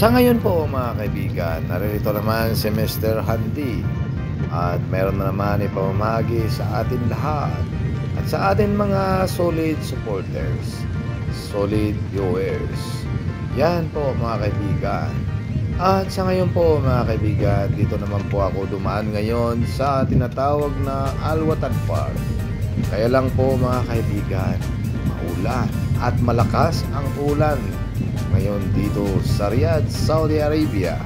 Sa ngayon po mga kaibigan, narito naman si Mr. Handy at meron na naman ipamamahagi sa atin lahat at sa atin mga solid supporters, solid viewers. Yan po mga kaibigan. At sa ngayon po mga kaibigan, dito naman po ako dumaan ngayon sa tinatawag na Alwatan Park. Kaya lang po mga kaibigan, maulan at malakas ang ulan ngayon dito sa Riyadh, Saudi Arabia.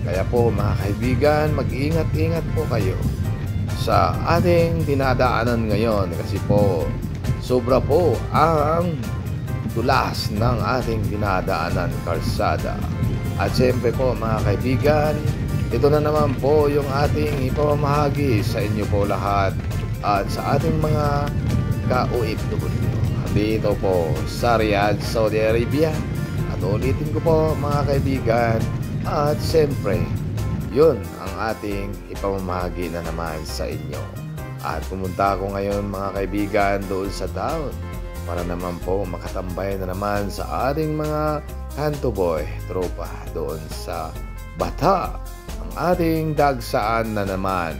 Kaya po mga kaibigan, mag-ingat-ingat po kayo sa ating dinadaanan ngayon kasi po sobra po ang tulas ng ating dinadaanan kalsada. At siyempre po mga kaibigan, ito na naman po yung ating ipamamahagi sa inyo po lahat at sa ating mga ka-OFW dito po sa Riyadh, Saudi Arabia. At ulitin ko po mga kaibigan, at siyempre yun ang ating ipamamahagi na naman sa inyo. At pumunta ako ngayon mga kaibigan doon sa town para naman po makatambay na naman sa ating mga Kanto Boy tropa doon sa Bata, ang ating dagsaan na naman.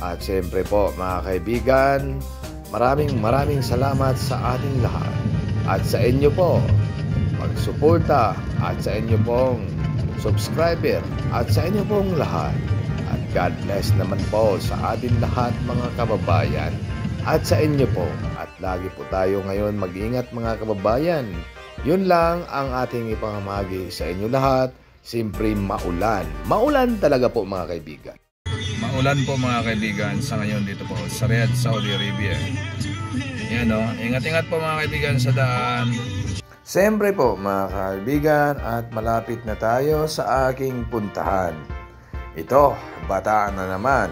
At siyempre po mga kaibigan, maraming salamat sa ating lahat at sa inyo po magsuporta at sa inyo pong subscriber at sa inyo pong lahat. At God bless naman po sa atin lahat mga kababayan at sa inyo po. At lagi po tayo ngayon mag-ingat mga kababayan. Yun lang ang ating ipamamahagi sa inyo lahat. Siyempre maulan. Maulan talaga po mga kaibigan. Maulan po mga kaibigan sa ngayon dito po sa Riyadh, Saudi Arabia. Yan o, ingat-ingat po mga kaibigan sa daan. Siyempre po mga kaibigan, at malapit na tayo sa aking puntahan. Ito, Bataan na naman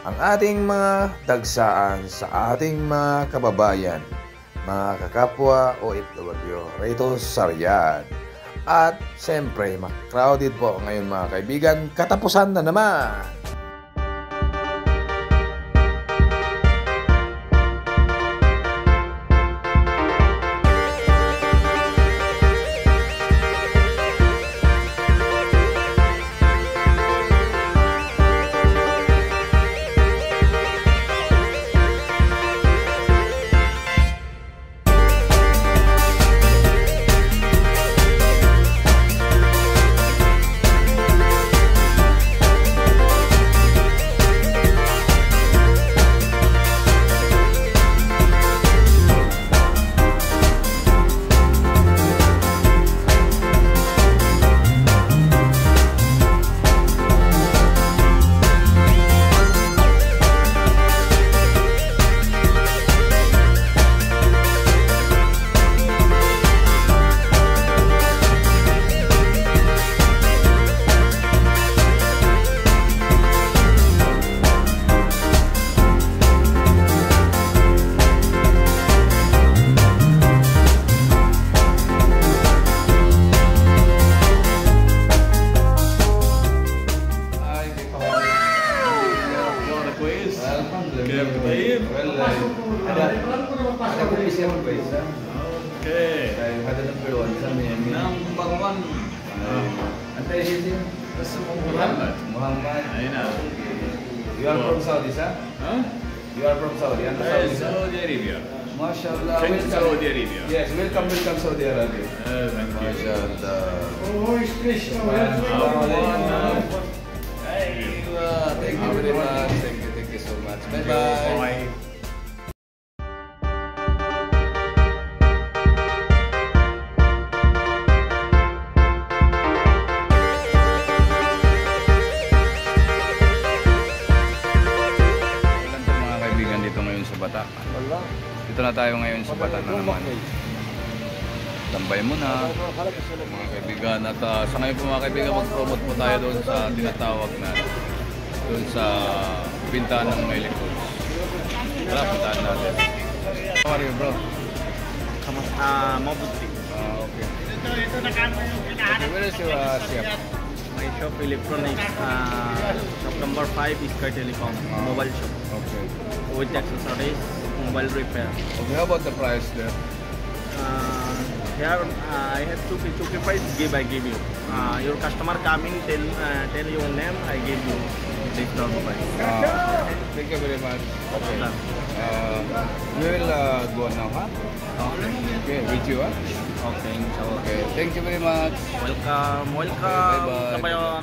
ang ating mga dagsaan sa ating mga kababayan, mga kakapwa OFW rito sa Riyadh. At siyempre, crowded po ngayon mga kaibigan, katapusan na naman. Okay. Ada number 1 sa Miami. Number 1. Antay siya. Muhammad. Muhammad. Ayun na. You are from Saudi, sir? Huh? You are from Saudi. Ano Saudi, sir? Saudi Arabia. MashaAllah. Thank you, Saudi Arabia. Yes, welcome Saudi Arabia. Thank you. MashaAllah. Thank you very much. Thank you so much. Bye-bye. Bata. Dito na tayo ngayon sa Bata na naman. Tambay muna mga kaibigan. At sa ngayon po mga kaibigan, mag-promote po tayo doon sa tinatawag na doon sa bintahan ng Mailing Goods. Tara, puntahan natin. How are you, bro? Mabuti. Okay. Where is your shop? My shop electronics, shop number 5 is Sky Telecom, mobile shop. Okay. With accessories, mobile repair. Okay, how about the price there? Here I have two price I give you. Your customer coming tell your name, I give you discount price. Thank you very much. Okay. We will go now, huh? Okay, with you, huh? Okay, inshallah. Okay, thank you very much. Welcome. Bye-bye. Kabayon.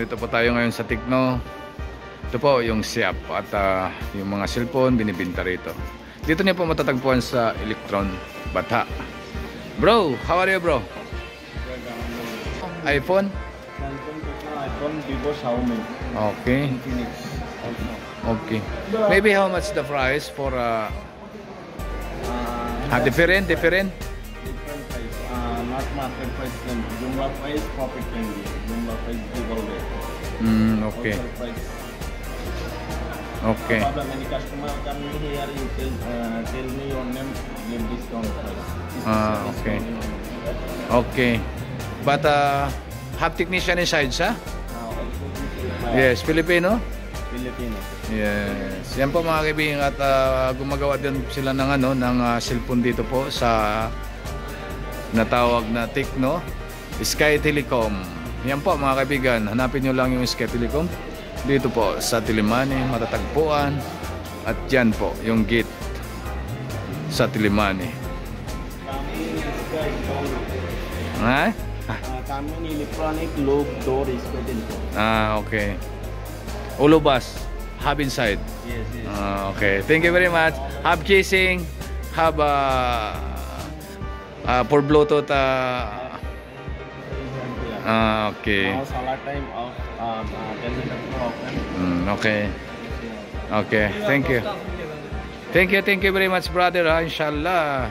Dito po tayo ngayon sa Tecno. Ito po yung Siap at yung mga cellphone binibinta rito. Dito niyo po matatagpuan sa Electron Bata. Bro, how are you, bro? iPhone? iPhone, Vivo, Xiaomi. Okay. Infinix also. Okay. Maybe how much the price for different? Different price. Not market price then. Jumlah price, profit candy. Jumlah price giveaway. Okay. Wholesale price. Okay. Problem any customer come here, you tell me your name, give discount price. Okay. Okay. But have technician inside, sa? Yes, Filipino? Filipino. Yes. Yan po mga kaibigan at gumagawa din sila ng cellphone dito po sa natawag na Tecno Sky Telecom. Yan po mga kaibigan, hanapin nyo lang yung Sky Telecom dito po sa Tilimani, matatagpuan. At yan po yung gate sa Tilimani. Ha? Kami electronic lock door is Telecom. Okay. Ulubas, have inside. Yes, yes. Okay. Thank you very much. Have casing, have for Bluetooth. Okay. Now salat time of 10 minutes open. Okay. Okay. Thank you. Thank you very much, brother. Inshallah.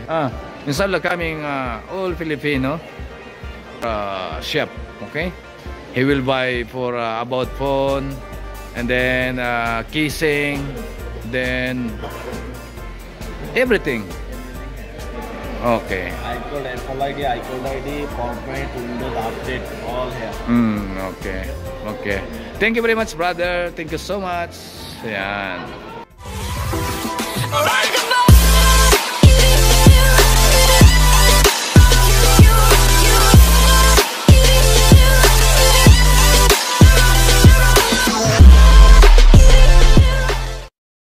Inshallah coming all Filipino chef. Okay. He will buy for about phone and then casing, then everything. Okay. iCloud, Apple ID, iCloud ID, PowerPoint, Windows update, all here. Okay. Okay. Thank you very much, brother. Thank you so much. Yan.